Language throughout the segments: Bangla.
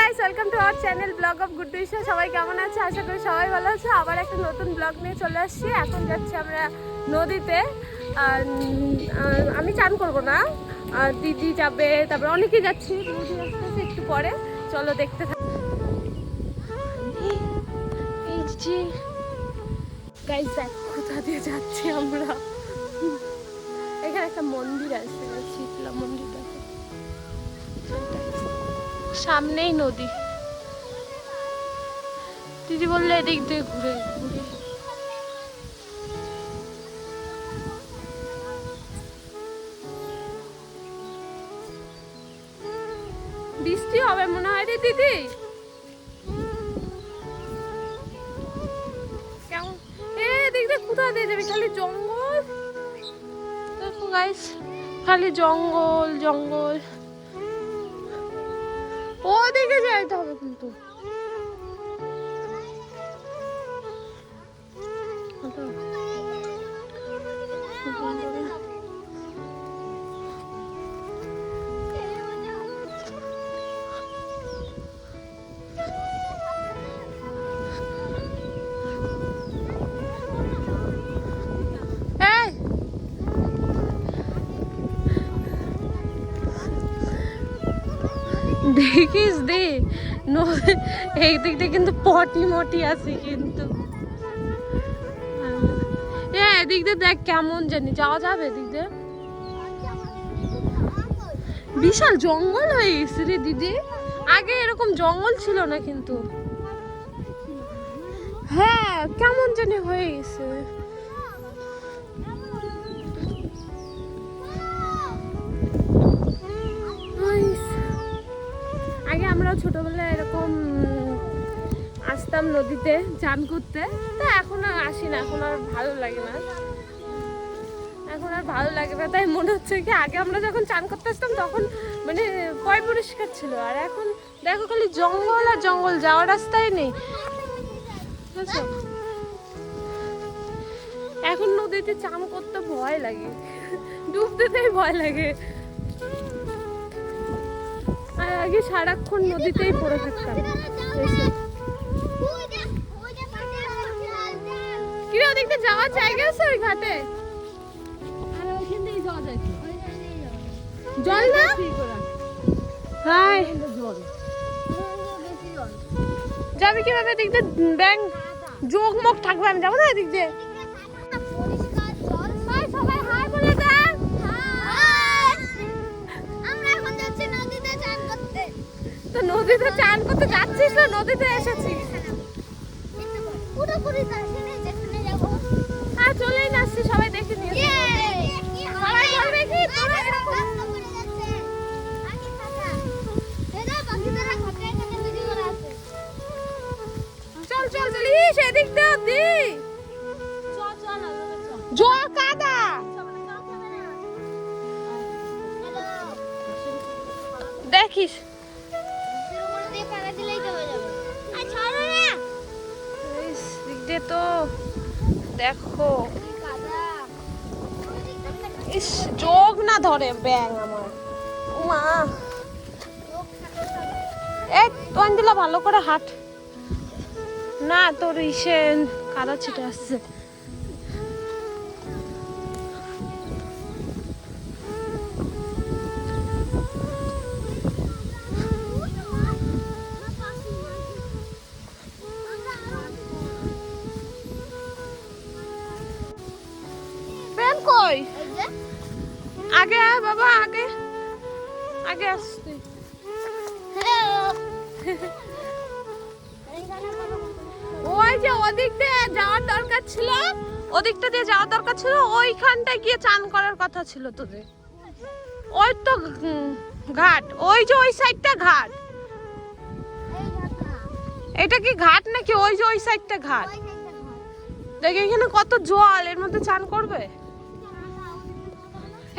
Guys, welcome to our channel blog of Guddu Isha. সবাই কেমন আছে? আশা করি সবাই ভালো আছে। আবার একটা নতুন ব্লগ নিয়ে চলে আসছি। এখন যাচ্ছি আমরা নদীতে। আমি চান করবো না, দিদি যাবে, তারপরে অনেকেই যাচ্ছি। নদী আসতেছে একটু পরে, চলো দেখতে থাকি। গাইস দেখ কোথা দিয়ে যাচ্ছি আমরা। এখানে একটা মন্দির আছে, শীতলা মন্দির আছে, সামনেই নদী। দিদি বললে এদিক দিয়ে ঘুরে ঘুরে। বৃষ্টি হবে মনে হয় রে দিদি। কেমন এদিক দিয়ে কোথা দিয়ে যাবি? খালি জঙ্গল। দেখো গাইস, খালি জঙ্গল জঙ্গল। ওদিকে যাইতে হবে কিন্তু। দেখিস দে এই দিক দিয়ে কিন্তু পটি মটি আছে কিন্তু। এদিক দিয়ে দেখ কেমন জানি যাওয়া যাবে। এদিক দিয়ে বিশাল জঙ্গল হয়ে গেছে রে দিদি। আগে এরকম জঙ্গল ছিল না কিন্তু। হ্যাঁ কেমন জানি হয়ে গেছে। আগে আমরা ছোটবেলায় এরকম আসতাম নদীতে চান করতে, তা এখন আর আসি না। এখন আর ভালো লাগে না, এখন আর ভালো লাগে না। তাই মনে হচ্ছে কি আগে আমরা যখন চান করতে আসতাম তখন মানে পয় পরিষ্কার ছিল, আর এখন দেখো খালি জঙ্গল আর জঙ্গল, যাওয়ার রাস্তায় নেই। বুঝছো, এখন নদীতে চান করতে ভয় লাগে, ডুব দিতেই ভয় লাগে। আর আগে সারাক্ষণ নদীতেই পড়ে থাকতাম। কি রে, দেখতে যাওয়ার জায়গা আছে ওই ঘাটে? জল না? হাই যাবি কিভাবে? দেখতে ব্যাং যোগ মুখ থাকবে, আমি যাবো না এদিক দিয়ে। তো নদীতে চান করতে যাচ্ছিস না? নদীতে এসেছিস? হ্যাঁ চলেই না আসছি, সবাই দেখে নিয়েছে। সবাই বলবে কি তোরা এরকম। চল চল চল, সেদিক দিয়ে দি জল কাদা। দেখিস তো, দেখো ইস যোগ না ধরে ব্যাং আমার। মা এই তোন দিলা ভালো করে হাট না, তোর ইসে কাদা ছিটে আসছে। কই আগে আয় বাবা, আগে আগে আসতে। ওই যে ওদিক দিয়ে যাওয়ার দরকার ছিল, ওদিকটা দিয়ে যাওয়ার দরকার ছিল, ওইখানটায় গিয়ে চান করার কথা ছিল তোদের। ওই তো ঘাট, ওই যে ওই সাইডটা ঘাট। এটা কি ঘাট নাকি? ওই যে ওই সাইডটা ঘাট। দেখ এখানে কত জল, এর মধ্যে চান করবে?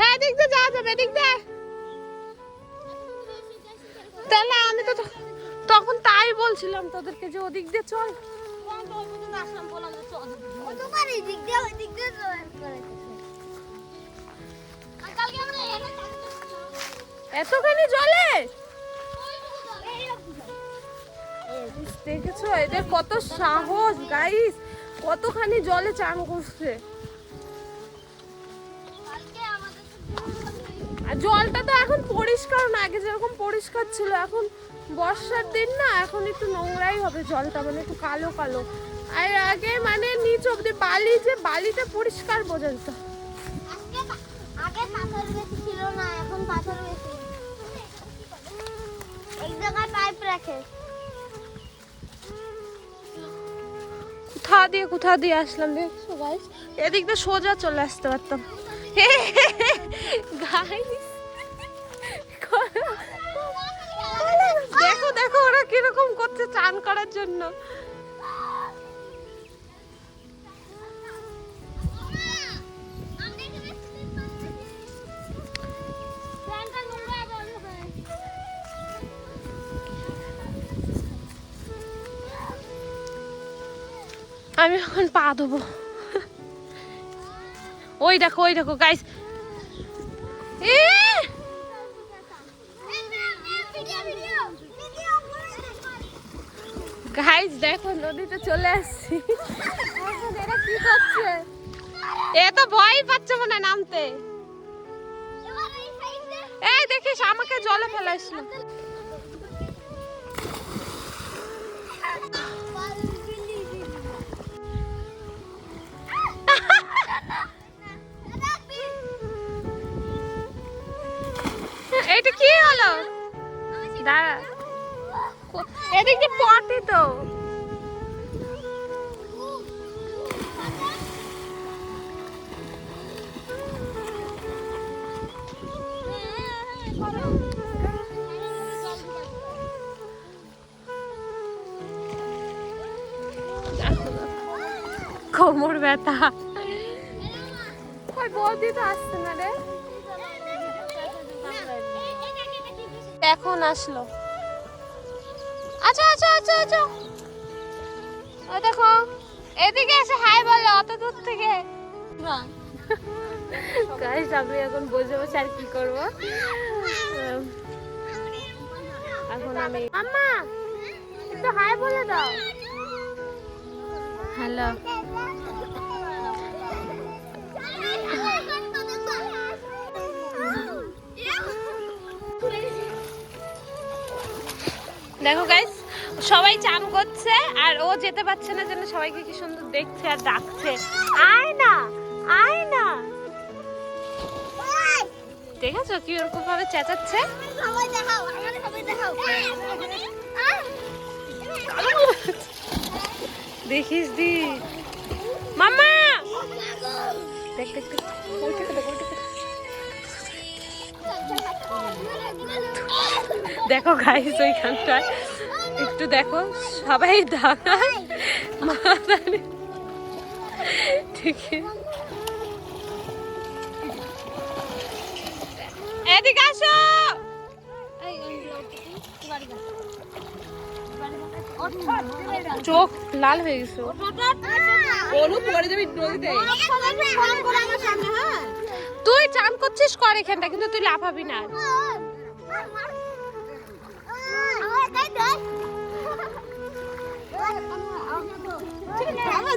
হ্যাঁ এদিক দিয়ে যাওয়া যাবে, এদিক দিয়ে। তাহলে আমি তো তখন তাই বলছিলাম তোদেরকে যে ওদিক দিয়ে চল। এতখানি জলে দেখেছো এদের কত সাহস গাইস, কতখানি জলে চান করছে। আর জলটা তো এখন পরিষ্কার না, আগে যেরকম পরিষ্কার ছিল, এখন বর্ষার দিন না, এখন একটু নোংরাই হবে জলটা, মানে একটু কালো কালো। আর আগে মানে নিচ অব্দি বালি, যে বালিটা পরিষ্কার বোঝা যেত। আগে পাথর বেশি ছিল না, এখন পাথর বেশি। এক জায়গায় পাইপ রাখে। কোথা দিয়ে আসলাম দেখছো গাইস, এদিক দিয়ে সোজা চলে আসতে পারতাম। গাইস দেখো দেখো ওরা কিরকম করছে চান করার জন্য। আমি এখন পা দেবো। ওই দেখো গাইস, গাইস দেখো নদীতে চলে আসছি। এরা কি করছে? এ তো ভয় পাচ্ছে মনে হয় নামতে। এই দেখিস আমাকে জলে ফেলাইস না। এটা কি হলো? দাঁড়া, এদিক দিয়ে পটি তো। কোমর ব্যথা। ওই বৌদি তো আসছে না রে, এখন আসলো। আচ্ছা আচ্ছা আচ্ছা আচ্ছা, ওই দেখো এদিকে এসে হাই বলো অত দূর থেকে। গাইস আমি এখন বসে বসে আর কি করবো, এখন আমি আম্মা একটু হাই বলে দাও। হ্যালো। দেখো গাইস সবাই চান করছে আর ও যেতে পারছে না, যেন সবাইকে কি সুন্দর দেখছে আর ডাকছে, আয় না আয় না। দেখেছো কি ওরকম ভাবে চেঁচাচ্ছে। দেখিস দি মাম্মা, দেখ দেখ দেখ। দেখো গাইস ওইখানটায় একটু দেখো সবাই দাঁড়ায় মাথায়, ঠিক এদিকে আসো। চোখ লাল হয়ে গেছে, তুই চান করছিস কর এখানটা, কিন্তু তুই লাফাবি না।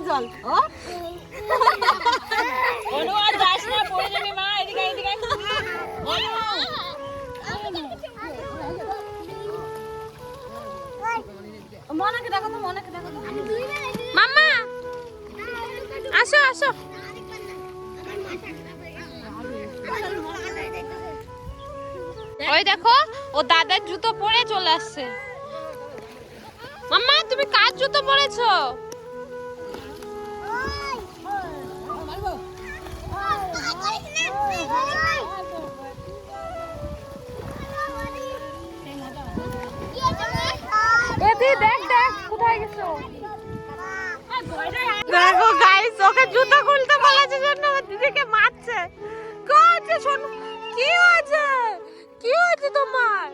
জল মাম্মা আসো আসো। ওই দেখো ও দাদার জুতো পরে চলে আসছে। মাম্মা তুমি কার জুতো পরেছো? দেখ দেখ কোথায় গেছো। দেখো গাইস ওকে জুতো খুলতে বলেছে জন্য আমার দিদিকে মারছে। কোথায় শোনো কি হয়েছে, কি হয়েছে তোমার?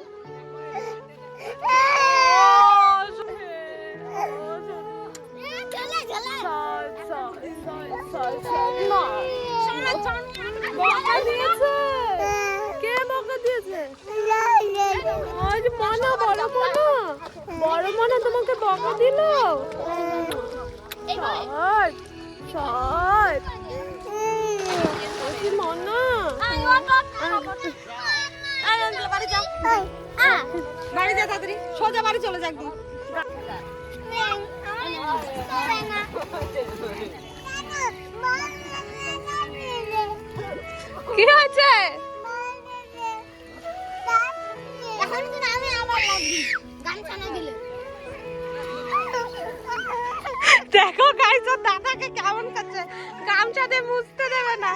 কে বকা দিয়েছে? মানা বড় মানা বড় মনে তোমাকে বকা দিল। মনা বাড়ি যা তাড়াতাড়ি, সোজা বাড়ি চলে যা একদম। কি হয়েছে? এখন তো আমি আবার লাগবি গামছা না দিলে। দেখো গাইস, ওর দাদাকে কেমন করছে, গামছা দিয়ে মুছতে দেবে না।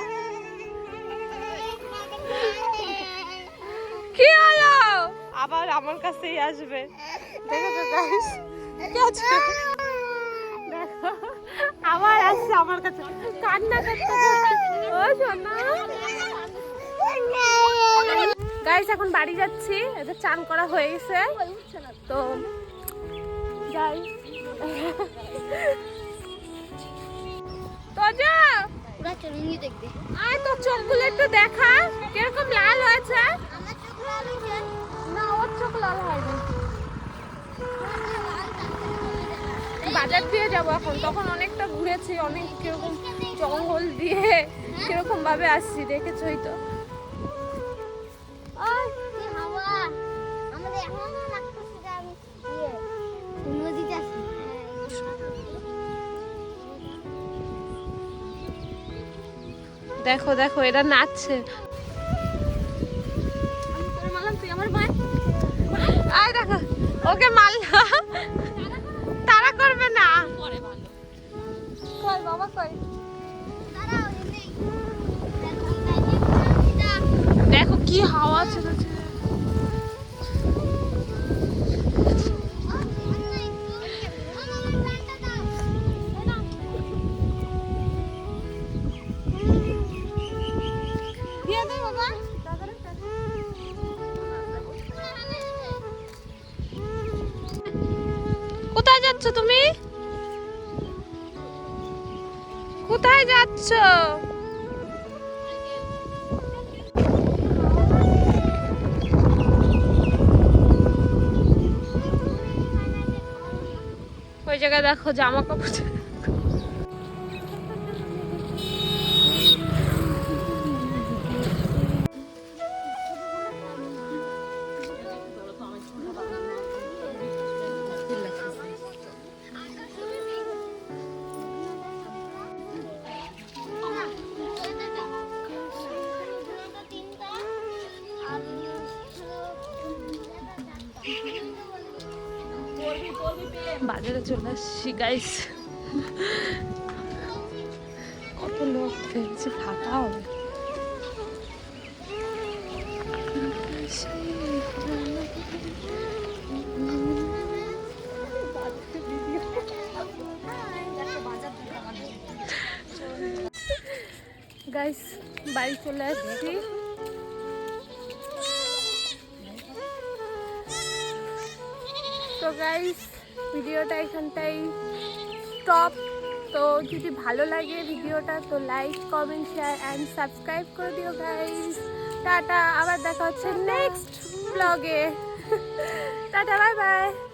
কি হলো? আবার আমার কাছেই আসবে। দেখেছো গাইস, দেখো আবার আসছে আমার কাছে, কান্না করতে। ও সোনা গাইস, এখন বাড়ি যাচ্ছি। এদের চান করা হয়ে গেছে তো যাই। তো যা পুরা চলুনি দেখবে। আয়, তোর চোখগুলো একটু দেখা কিরকম লাল হয়েছে। আমার চোখ লাল হয়েছে। না, ওর চোখ লাল হয়নি। বাজার দিয়ে যাবো এখন, তখন অনেকটা ঘুরেছি, অনেক কিরকম জঙ্গল দিয়ে কিরকম ভাবে আসছি, দেখেছই তো। কি হাওয়া! আমাদের এখনো লাগতেছে যে আমি নদীতে আছি। দেখো দেখো, এরা নাচছে। আয় দেখো, ওকে মারলা, তারা করবে না। কই বাবা, কই? দাঁড়াও, নেই। দেখো কি হাওয়া চলেছে। কোথায় যাচ্ছ তুমি? কোথায় যাচ্ছ? ওই জায়গায় দেখো জামা কাপড়। বাজারে চলে আসছি গাইস। কত লোক, ভেবেছি ফাঁকা হবে। গাইস, বাড়ি চলে আসছি। তো গাইস, ভিডিওটা এখানটাই স্টপ। তো যদি ভালো লাগে ভিডিওটা তো like, comment, share and subscribe করে দিও গাইস। টাটা, আবার দেখা হচ্ছে নেক্সট ব্লগে। Tata, bye bye.